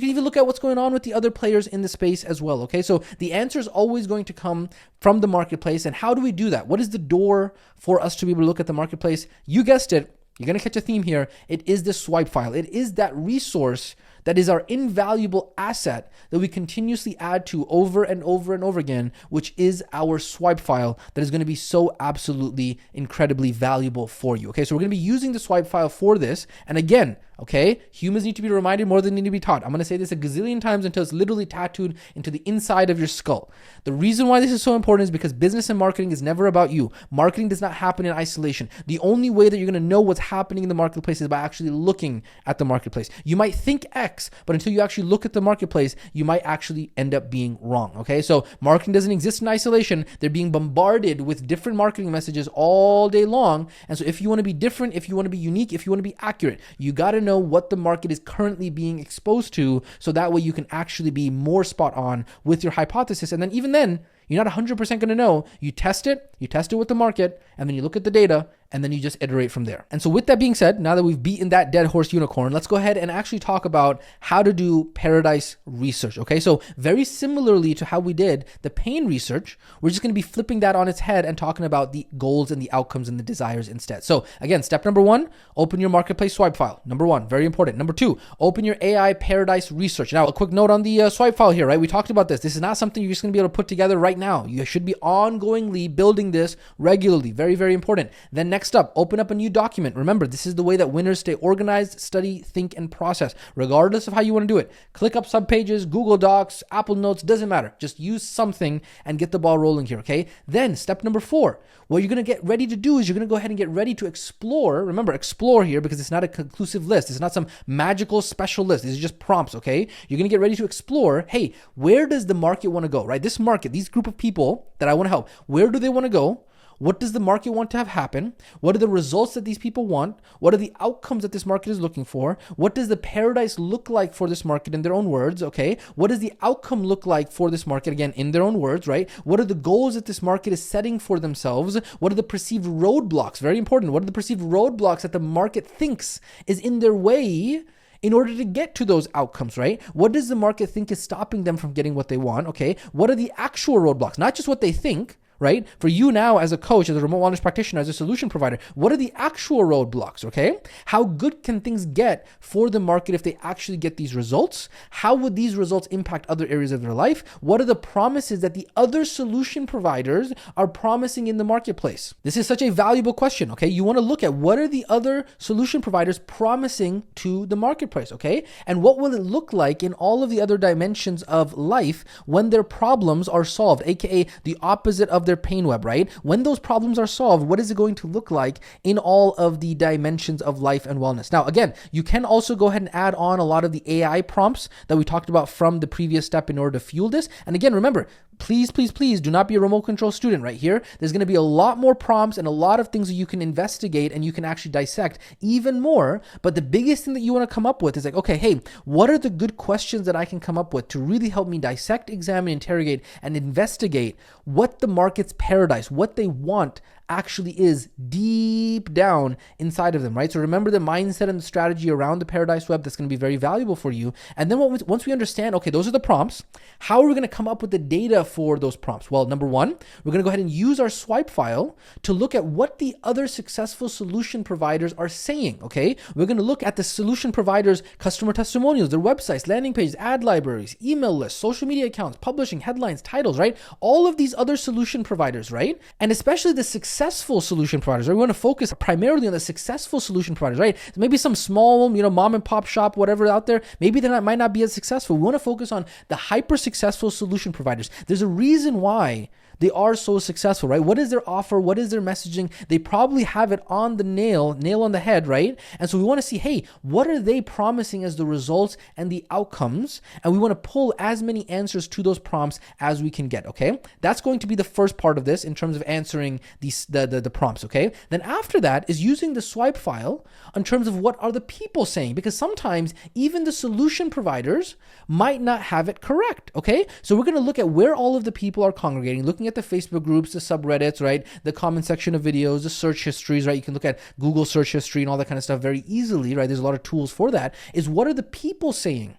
even look at what's going on with the other players in the space as well. Okay, so the answer is always going to come from the marketplace. And how do we do that? What is the door for us to be able to look at the marketplace? You guessed it. You're going to catch a theme here. It is the swipe file. It is that resource that is our invaluable asset that we continuously add to over and over and over again, which is our swipe file that is going to be so absolutely incredibly valuable for you. Okay, so we're going to be using the swipe file for this. And again, okay, humans need to be reminded more than they need to be taught. I'm going to say this a gazillion times until it's literally tattooed into the inside of your skull. The reason why this is so important is because business and marketing is never about you. Marketing does not happen in isolation. The only way that you're going to know what's happening in the marketplace is by actually looking at the marketplace. You might think X, but until you actually look at the marketplace, you might actually end up being wrong. Okay, so marketing doesn't exist in isolation. They're being bombarded with different marketing messages all day long. And so if you want to be different, if you want to be unique, if you want to be accurate, you got to know what the market is currently being exposed to, so that way you can actually be more spot on with your hypothesis. And then even then, you're not 100% going to know. You test it with the market, and then you look at the data, and then you just iterate from there. And so with that being said, now that we've beaten that dead horse unicorn, let's go ahead and actually talk about how to do Paradise Research. Okay, so very similarly to how we did the pain research, we're just going to be flipping that on its head and talking about the goals and the outcomes and the desires instead. So again, step number 1, open your marketplace swipe file. Number 1, very important. Number 2, open your AI Paradise Research. Now, a quick note on the swipe file here, right? We talked about this. This is not something you're just going to be able to put together right now. You should be ongoingly building this regularly. Very, very important. Then next up, open up a new document. Remember, this is the way that winners stay organized, study, think, and process, regardless of how you want to do it. Click up subpages, Google Docs, Apple Notes, doesn't matter. Just use something and get the ball rolling here, okay? Then step number 4, what you're going to get ready to do is you're going to go ahead and get ready to explore. Remember, explore here because it's not a conclusive list. It's not some magical special list. These are just prompts, okay? You're going to get ready to explore, hey, where does the market want to go, right? This market, these group of people that I want to help, where do they want to go? What does the market want to have happen? What are the results that these people want? What are the outcomes that this market is looking for? What does the paradise look like for this market in their own words, okay? What does the outcome look like for this market, again, in their own words, right? What are the goals that this market is setting for themselves? What are the perceived roadblocks? Very important. What are the perceived roadblocks that the market thinks is in their way in order to get to those outcomes, right? What does the market think is stopping them from getting what they want, okay? What are the actual roadblocks? Not just what they think, right? For you now as a coach, as a remote wellness practitioner, as a solution provider, what are the actual roadblocks, okay? How good can things get for the market if they actually get these results? How would these results impact other areas of their life? What are the promises that the other solution providers are promising in the marketplace? This is such a valuable question, okay? You want to look at what are the other solution providers promising to the marketplace, okay? And what will it look like in all of the other dimensions of life when their problems are solved, aka the opposite of their pain web, right? When those problems are solved, what is it going to look like in all of the dimensions of life and wellness? Now, again, you can also go ahead and add on a lot of the AI prompts that we talked about from the previous step in order to fuel this. And again, remember, please, please, please do not be a remote control student right here. There's going to be a lot more prompts and a lot of things that you can investigate and you can actually dissect even more. But the biggest thing that you want to come up with is like, okay, hey, what are the good questions that I can come up with to really help me dissect, examine, interrogate, and investigate what the market's paradise, what they want actually is deep down inside of them, right? So remember the mindset and the strategy around the Paradise Web that's going to be very valuable for you. And then once we understand, okay, those are the prompts, how are we going to come up with the data for those prompts? Well, number one, we're going to go ahead and use our swipe file to look at what the other successful solution providers are saying, okay? We're going to look at the solution providers' customer testimonials, their websites, landing pages, ad libraries, email lists, social media accounts, publishing, headlines, titles, right? All of these other solution providers, right? And especially the successful solution providers, right? We want to focus primarily on the successful solution providers, right? Maybe some small, mom and pop shop, whatever out there, maybe they might not be as successful. We want to focus on the hyper successful solution providers. There's a reason why they are so successful, right? What is their offer? What is their messaging? They probably have it on the nail on the head, right? And so we want to see, hey, what are they promising as the results and the outcomes? And we want to pull as many answers to those prompts as we can get, okay? That's going to be the first part of this in terms of answering the prompts, okay? Then after that is using the swipe file in terms of what are the people saying, because sometimes even the solution providers might not have it correct, okay? So we're going to look at where all of the people are congregating, looking at the Facebook groups, the subreddits, right? The comment section of videos, the search histories, right? You can look at Google search history and all that kind of stuff very easily, right? There's a lot of tools for that. Is what are the people saying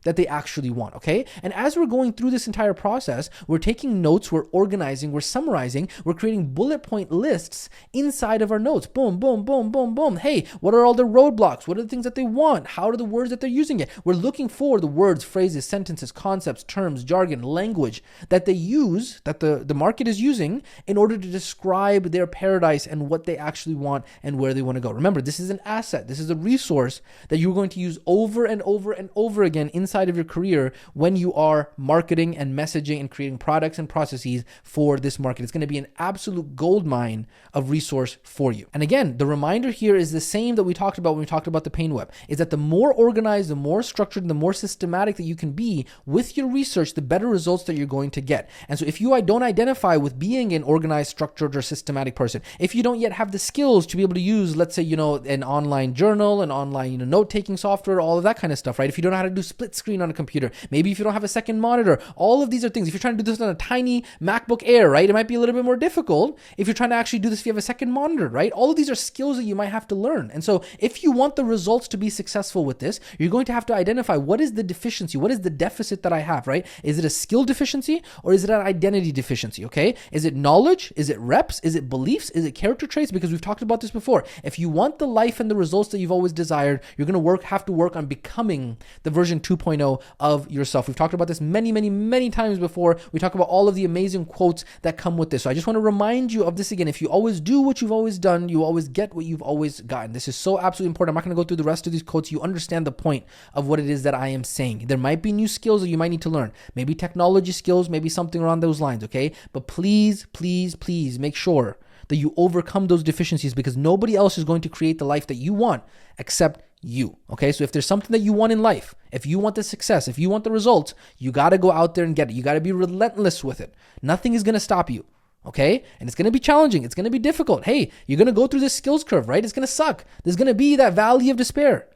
that they actually want, okay? And as we're going through this entire process, we're taking notes, we're organizing, we're summarizing, we're creating bullet point lists inside of our notes. Boom, boom, boom, boom, boom. Hey, what are all the roadblocks? What are the things that they want? How are the words that they're using it? We're looking for the words, phrases, sentences, concepts, terms, jargon, language that they use, that the market is using in order to describe their paradise and what they actually want and where they want to go. Remember, this is an asset. This is a resource that you're going to use over and over and over again inside of your career when you are marketing and messaging and creating products and processes for this market. It's going to be an absolute gold mine of resource for you. And again, the reminder here is the same that we talked about when we talked about the pain web, is that the more organized, the more structured, and the more systematic that you can be with your research, the better results that you're going to get. And so if you don't identify with being an organized, structured, or systematic person, if you don't yet have the skills to be able to use, let's say, an online journal, an online, note-taking software, all of that kind of stuff, right? If you don't know how to do split screen on a computer, maybe if you don't have a second monitor, all of these are things. If you're trying to do this on a tiny MacBook Air, right, it might be a little bit more difficult. If you're trying to actually do this if you have a second monitor, right, all of these are skills that you might have to learn. And so if you want the results to be successful with this, you're going to have to identify what is the deficiency, what is the deficit that I have, right? Is it a skill deficiency or is it an identity deficiency, okay? Is it knowledge? Is it reps? Is it beliefs? Is it character traits? Because we've talked about this before. If you want the life and the results that you've always desired, you're going to have to work on becoming the version 2.0 of yourself. We've talked about this many, many, many times before. We talk about all of the amazing quotes that come with this. So I just want to remind you of this again. If you always do what you've always done, you always get what you've always gotten. This is so absolutely important. I'm not going to go through the rest of these quotes. You understand the point of what it is that I am saying. There might be new skills that you might need to learn. Maybe technology skills, maybe something around those lines, okay? But please, please, please make sure that you overcome those deficiencies, because nobody else is going to create the life that you want except you, okay? So if there's something that you want in life, if you want the success, if you want the results, you got to go out there and get it. You got to be relentless with it. Nothing is going to stop you, okay? And it's going to be challenging. It's going to be difficult. Hey, you're going to go through this skills curve, right? It's going to suck. There's going to be that valley of despair.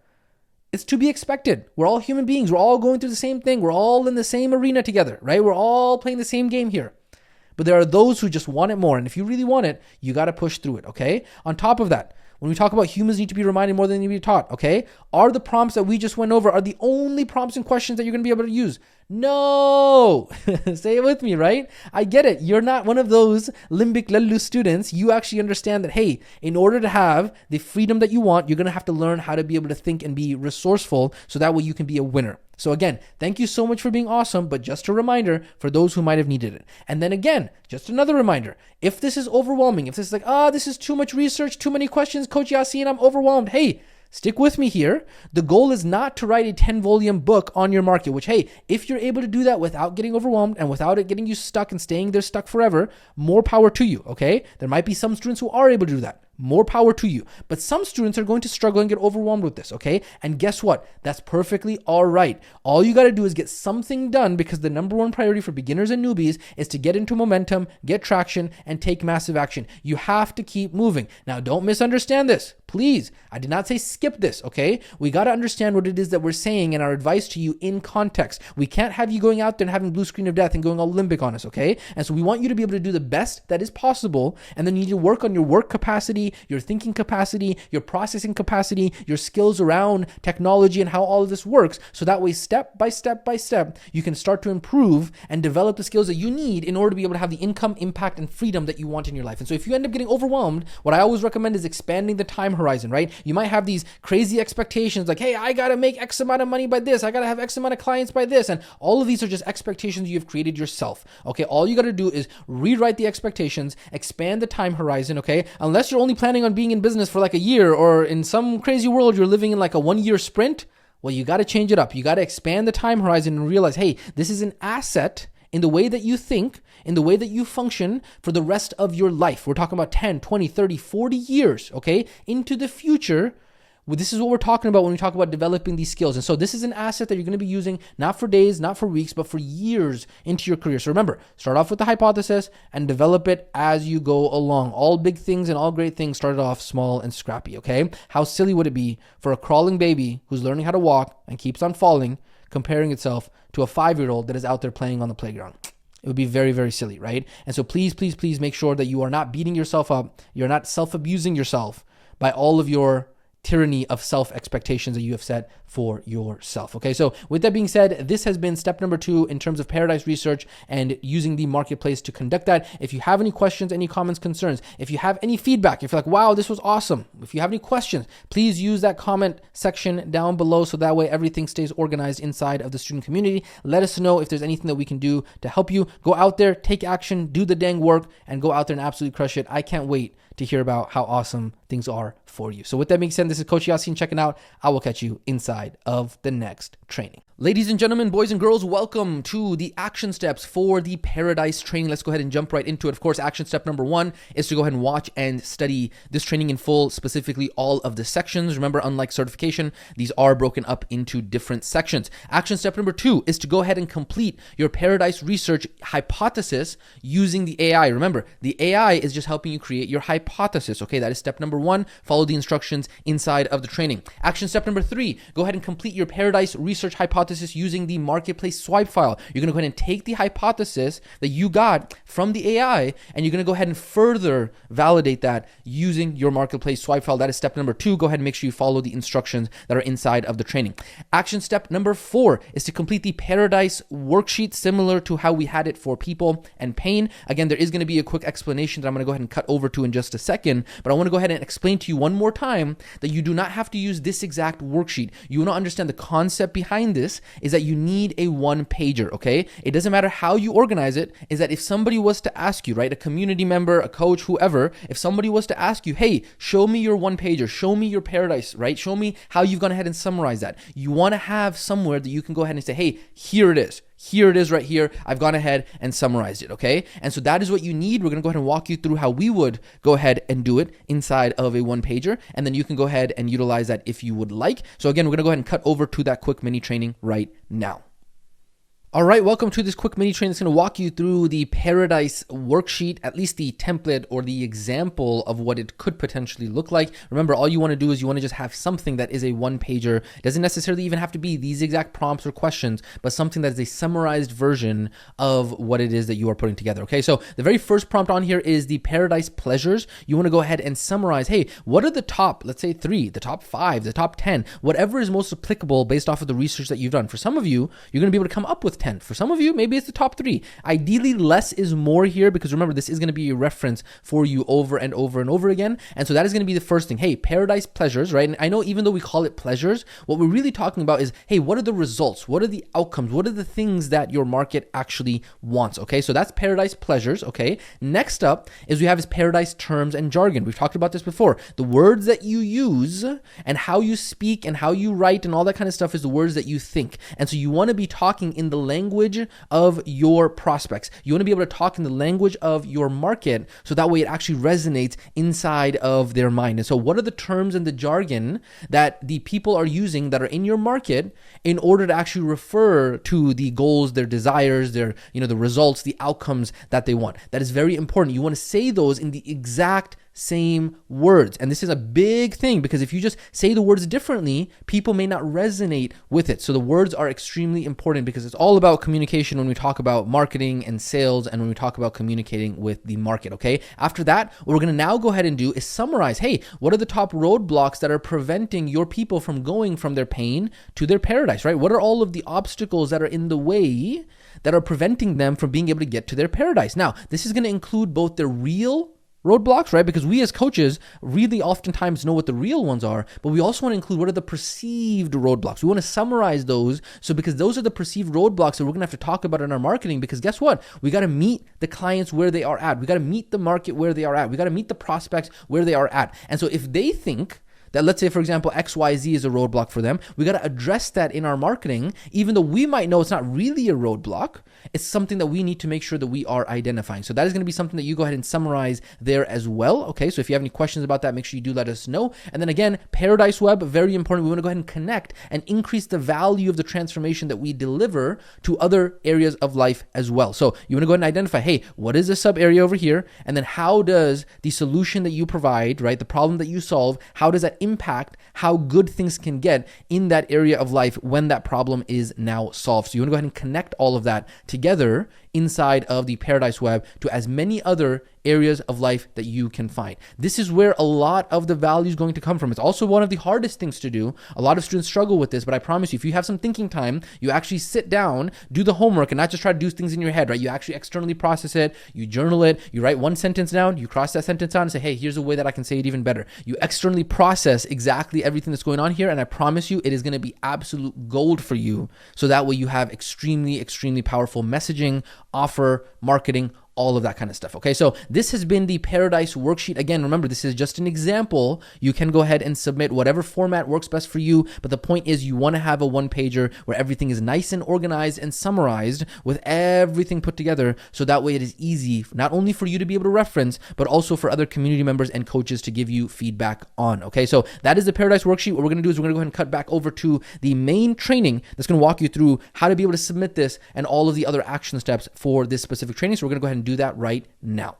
It's to be expected. We're all human beings. We're all going through the same thing. We're all in the same arena together, right? We're all playing the same game here. But there are those who just want it more. And if you really want it, you got to push through it, okay? On top of that, when we talk about humans need to be reminded more than they need to be taught, okay? Are the prompts that we just went over, are the only prompts and questions that you're going to be able to use? No! Say it with me, right? I get it. You're not one of those limbic lallu students. You actually understand that, hey, in order to have the freedom that you want, you're going to have to learn how to be able to think and be resourceful so that way you can be a winner. So again, thank you so much for being awesome, but just a reminder for those who might have needed it. And then again, just another reminder, if this is overwhelming, if this is like, this is too much research, too many questions, Coach Yasin, I'm overwhelmed. Hey, Stick with me here. The goal is not to write a 10-volume book on your market, which, hey, if you're able to do that without getting overwhelmed and without it getting you stuck and staying there stuck forever, more power to you, okay? There might be some students who are able to do that. More power to you. But some students are going to struggle and get overwhelmed with this, okay? And guess what? That's perfectly all right. All you got to do is get something done, because the number one priority for beginners and newbies is to get into momentum, get traction, and take massive action. You have to keep moving. Now, don't misunderstand this. Please, I did not say skip this, okay? We got to understand what it is that we're saying and our advice to you in context. We can't have you going out there and having blue screen of death and going all limbic on us, okay? And so we want you to be able to do the best that is possible, and then you need to work on your work capacity, your thinking capacity, your processing capacity, your skills around technology and how all of this works. So that way, step by step by step, you can start to improve and develop the skills that you need in order to be able to have the income, impact, and freedom that you want in your life. And so if you end up getting overwhelmed, what I always recommend is expanding the time horizon, right? You might have these crazy expectations like, hey, I got to make X amount of money by this. I got to have X amount of clients by this. And all of these are just expectations you've created yourself. Okay. All you got to do is rewrite the expectations, expand the time horizon. Okay. Unless you're only planning on being in business for like a year, or in some crazy world, you're living in like a 1-year sprint. Well, you got to change it up. You got to expand the time horizon and realize, hey, this is an asset in the way that you think, in the way that you function for the rest of your life. We're talking about 10, 20, 30, 40 years, okay, into the future. Well, this is what we're talking about when we talk about developing these skills. And so this is an asset that you're going to be using not for days, not for weeks, but for years into your career. So remember, start off with the hypothesis and develop it as you go along. All big things and all great things started off small and scrappy, okay? How silly would it be for a crawling baby who's learning how to walk and keeps on falling, comparing itself to a 5-year-old that is out there playing on the playground? It would be very, very silly, right? And so please, please, please make sure that you are not beating yourself up. You're not self-abusing yourself by all of your tyranny of self-expectations that you have set for yourself. Okay, so with that being said, this has been step number 2 in terms of Paradise research and using the marketplace to conduct that. If you have any questions, any comments, concerns, if you have any feedback, if you're like, wow, this was awesome, if you have any questions, please use that comment section down below, so that way everything stays organized inside of the student community. Let us know if there's anything that we can do to help you. Go out there, take action, do the dang work, and go out there and absolutely crush it. I can't wait to hear about how awesome things are for you. So with that being said, this is Coach Yasin checking out. I will catch you inside of the next training. Ladies and gentlemen, boys and girls, welcome to the action steps for the Paradise training. Let's go ahead and jump right into it. Of course, action step number 1 is to go ahead and watch and study this training in full, specifically all of the sections. Remember, unlike certification, these are broken up into different sections. Action step number 2 is to go ahead and complete your Paradise research hypothesis using the AI. Remember, the AI is just helping you create your hypothesis. Okay, that is step number 1. Follow the instructions inside of the training. Action step number 3, go ahead and complete your Paradise research hypothesis using the marketplace swipe file. You're going to go ahead and take the hypothesis that you got from the AI, and you're going to go ahead and further validate that using your marketplace swipe file. That is step number 2. Go ahead and make sure you follow the instructions that are inside of the training. Action step number 4 is to complete the Paradise worksheet, similar to how we had it for people and pain. Again, there is going to be a quick explanation that I'm going to go ahead and cut over to in just a second, but I want to go ahead and explain to you one more time that you do not have to use this exact worksheet. You want to understand the concept behind this is that you need a 1-pager, okay? It doesn't matter how you organize it, is that if somebody was to ask you, right, a community member, a coach, whoever, if somebody was to ask you, hey, show me your 1-pager, show me your Paradise, right? Show me how you've gone ahead and summarized that. You want to have somewhere that you can go ahead and say, hey, here it is. Here it is right here. I've gone ahead and summarized it, okay? And so that is what you need. We're going to go ahead and walk you through how we would go ahead and do it inside of a 1-pager, and then you can go ahead and utilize that if you would like. So again, we're going to go ahead and cut over to that quick mini training right now. All right, welcome to this quick mini training that's going to walk you through the Paradise worksheet, at least the template or the example of what it could potentially look like. Remember, all you want to do is you want to just have something that is a 1-pager. It doesn't necessarily even have to be these exact prompts or questions, but something that is a summarized version of what it is that you are putting together. Okay, so the very first prompt on here is the Paradise pleasures. You want to go ahead and summarize, hey, what are the top, let's say 3, the top 5, the top 10, whatever is most applicable based off of the research that you've done. For some of you, you're going to be able to come up with 10. For some of you, maybe it's the top 3. Ideally, less is more here, because remember, this is going to be a reference for you over and over and over again. And so that is going to be the first thing. Hey, paradise pleasures, right? And I know even though we call it pleasures, what we're really talking about is, hey, what are the results? What are the outcomes? What are the things that your market actually wants? Okay, so that's paradise pleasures. Okay, next up is we have is paradise terms and jargon. We've talked about this before. The words that you use and how you speak and how you write and all that kind of stuff is the words that you think. And so you want to be talking in the language of your prospects. You want to be able to talk in the language of your market, so that way it actually resonates inside of their mind. And so what are the terms and the jargon that the people are using that are in your market in order to actually refer to the goals, their desires, their, the results, the outcomes that they want? That is very important. You want to say those in the exact same words. And this is a big thing, because if you just say the words differently, people may not resonate with it. So the words are extremely important, because it's all about communication when we talk about marketing and sales, and when we talk about communicating with the market. Okay. After that, what we're going to now go ahead and do is summarize, hey, what are the top roadblocks that are preventing your people from going from their pain to their paradise, right? What are all of the obstacles that are in the way that are preventing them from being able to get to their paradise? Now, this is going to include both the real roadblocks, right? Because we as coaches really oftentimes know what the real ones are, but we also want to include what are the perceived roadblocks. We want to summarize those. So because those are the perceived roadblocks that we're going to have to talk about in our marketing, because guess what? We got to meet the clients where they are at. We got to meet the market where they are at. We got to meet the prospects where they are at. And so if they think that, let's say, for example, XYZ is a roadblock for them, we got to address that in our marketing, even though we might know it's not really a roadblock. It's something that we need to make sure that we are identifying. So that is going to be something that you go ahead and summarize there as well. Okay, so if you have any questions about that, make sure you do let us know. And then again, Paradise Web, very important. We want to go ahead and connect and increase the value of the transformation that we deliver to other areas of life as well. So you want to go ahead and identify, hey, what is the sub area over here? And then how does the solution that you provide, right, the problem that you solve, how does that impact how good things can get in that area of life when that problem is now solved? So you want to go ahead and connect all of that together inside of the Paradise Web to as many other areas of life that you can find. This is where a lot of the value is going to come from. It's also one of the hardest things to do. A lot of students struggle with this, but I promise you, if you have some thinking time, you actually sit down, do the homework, and not just try to do things in your head, right? You actually externally process it, you journal it, you write one sentence down, you cross that sentence out and say, hey, here's a way that I can say it even better. You externally process exactly everything that's going on here, and I promise you, it is going to be absolute gold for you. So that way you have extremely, extremely powerful messaging, offer, marketing, all of that kind of stuff. Okay, so this has been the Paradise Worksheet. Again, remember, this is just an example. You can go ahead and submit whatever format works best for you, but the point is you want to have a one-pager where everything is nice and organized and summarized with everything put together, so that way it is easy not only for you to be able to reference, but also for other community members and coaches to give you feedback on. Okay, so that is the Paradise Worksheet. What we're going to do is we're going to go ahead and cut back over to the main training that's going to walk you through how to be able to submit this and all of the other action steps for this specific training. So we're going to go ahead and do that right now.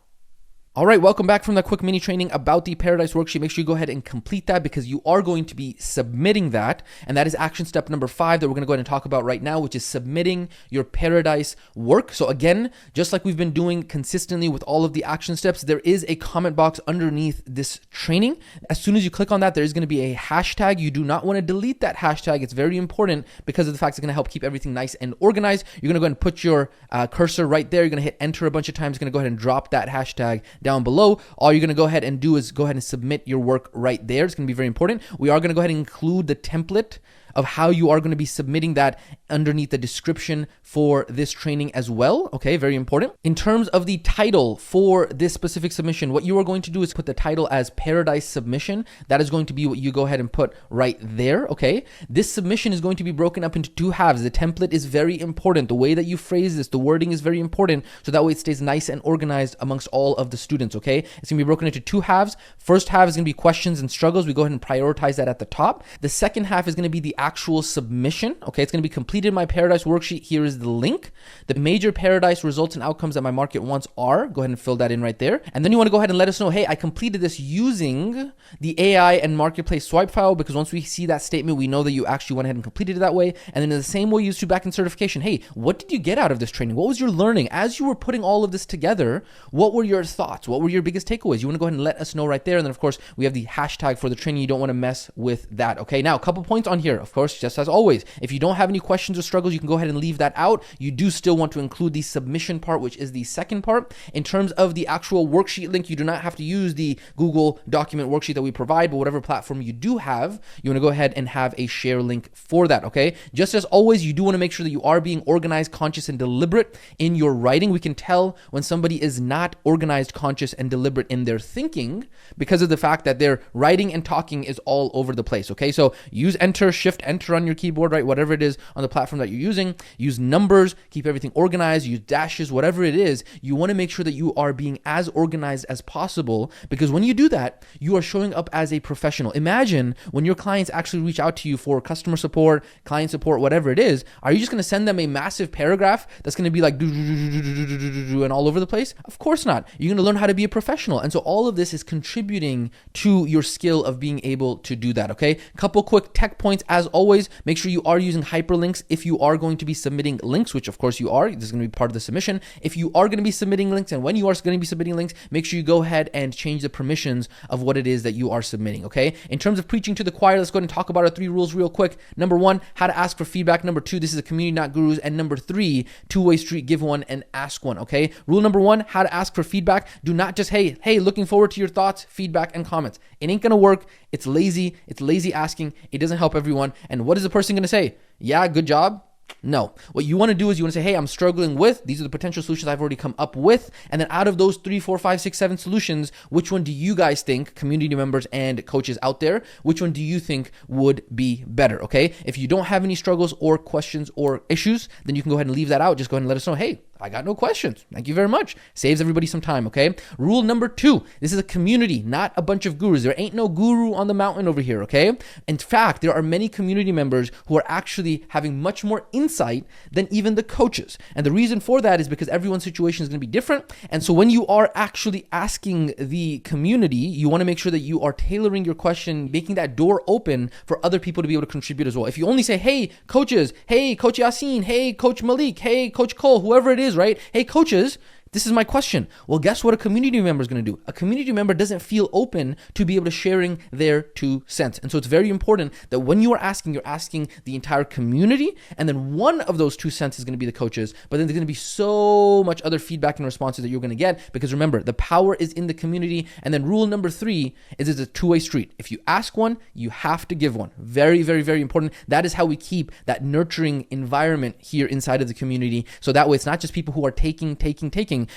All right, welcome back from that quick mini training about the Paradise Worksheet. Make sure you go ahead and complete that, because you are going to be submitting that. And that is action step number 5 that we're going to go ahead and talk about right now, which is submitting your Paradise work. So again, just like we've been doing consistently with all of the action steps, there is a comment box underneath this training. As soon as you click on that, there is going to be a hashtag. You do not want to delete that hashtag. It's very important because of the fact it's going to help keep everything nice and organized. You're going to go ahead and put your cursor right there. You're going to hit enter a bunch of times. It's going to go ahead and drop that hashtag down below. All you're going to go ahead and do is go ahead and submit your work right there. It's going to be very important. We are going to go ahead and include the template of how you are going to be submitting that underneath the description for this training as well. Okay, very important. In terms of the title for this specific submission, what you are going to do is put the title as Paradise Submission. That is going to be what you go ahead and put right there. Okay, this submission is going to be broken up into 2 halves. The template is very important. The way that you phrase this, the wording is very important, so that way it stays nice and organized amongst all of the students. Okay, it's going to be broken into 2 halves. First half is going to be questions and struggles. We go ahead and prioritize that at the top. The second half is going to be the actual submission. Okay, it's going to be completed my Paradise Worksheet. Here is the link. The major Paradise results and outcomes that my market wants are, go ahead and fill that in right there. And then you want to go ahead and let us know, hey, I completed this using the AI and marketplace swipe file, because once we see that statement, we know that you actually went ahead and completed it that way. And then in the same way you used to back in certification, hey, what did you get out of this training? What was your learning? As you were putting all of this together, what were your thoughts? What were your biggest takeaways? You want to go ahead and let us know right there. And then of course, we have the hashtag for the training. You don't want to mess with that. Okay, now a couple points on here. of course, just as always, if you don't have any questions or struggles, you can go ahead and leave that out. You do still want to include the submission part, which is the second part. In terms of the actual worksheet link, you do not have to use the Google document worksheet that we provide, but whatever platform you do have, you want to go ahead and have a share link for that, okay? Just as always, you do want to make sure that you are being organized, conscious, and deliberate in your writing. We can tell when somebody is not organized, conscious, and deliberate in their thinking because of the fact that their writing and talking is all over the place, okay? So use Enter, Shift, Enter on your keyboard, right? Whatever it is on the platform that you're using. Use numbers, keep everything organized, use dashes, whatever it is. You want to make sure that you are being as organized as possible, because when you do that, you are showing up as a professional. Imagine when your clients actually reach out to you for customer support, client support, whatever it is, are you just going to send them a massive paragraph that's going to be like and all over the place? Of course not. You're going to learn how to be a professional. And so all of this is contributing to your skill of being able to do that, okay? Couple quick tech points. As always, make sure you are using hyperlinks if you are going to be submitting links, which of course you are. This is going to be part of the submission. If you are going to be submitting links, and when you are going to be submitting links, make sure you go ahead and change the permissions of what it is that you are submitting, okay? In terms of preaching to the choir, let's go ahead and talk about our 3 rules real quick. Number 1, how to ask for feedback. Number 2, this is a community, not gurus. And number 3, two-way street, give one and ask one, okay? Rule number 1, how to ask for feedback. Do not just, hey, looking forward to your thoughts, feedback, and comments. It ain't gonna work. It's lazy. It's lazy asking. It doesn't help everyone. And what is the person gonna say? Yeah, good job. No. What you want to do is you want to say, hey, I'm struggling with, these are the potential solutions I've already come up with. And then out of those 3, 4, 5, 6, 7 solutions, which one do you guys think, community members and coaches out there, which one do you think would be better? Okay. If you don't have any struggles or questions or issues, then you can go ahead and leave that out. Just go ahead and let us know, hey, I got no questions. Thank you very much. Saves everybody some time, okay? Rule number 2, this is a community, not a bunch of gurus. There ain't no guru on the mountain over here, okay? In fact, there are many community members who are actually having much more insight than even the coaches. And the reason for that is because everyone's situation is going to be different. And so when you are actually asking the community, you want to make sure that you are tailoring your question, making that door open for other people to be able to contribute as well. If you only say, hey, coaches, hey, Coach Yassine, hey, Coach Malik, hey, Coach Cole, whoever it is, right? Hey, coaches, this is my question. Well, guess what a community member is going to do? A community member doesn't feel open to be able to sharing their 2 cents. And so it's very important that when you are asking, you're asking the entire community, and then one of those 2 cents is going to be the coaches, but then there's going to be so much other feedback and responses that you're going to get, because remember, the power is in the community. And then rule number 3 is it's a two-way street. If you ask one, you have to give one. Very, very, very important. That is how we keep that nurturing environment here inside of the community. So that way it's not just people who are taking.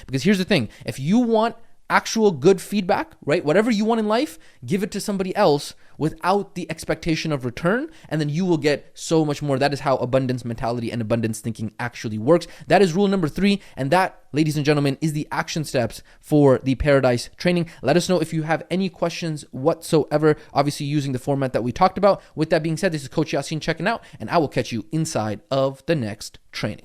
Because here's the thing, if you want actual good feedback, right? Whatever you want in life, give it to somebody else without the expectation of return, and then you will get so much more. That is how abundance mentality and abundance thinking actually works. That is rule number 3, and that, ladies and gentlemen, is the action steps for the Paradise training. Let us know if you have any questions whatsoever, obviously using the format that we talked about. With that being said, this is Coach Yassine checking out, and I will catch you inside of the next training.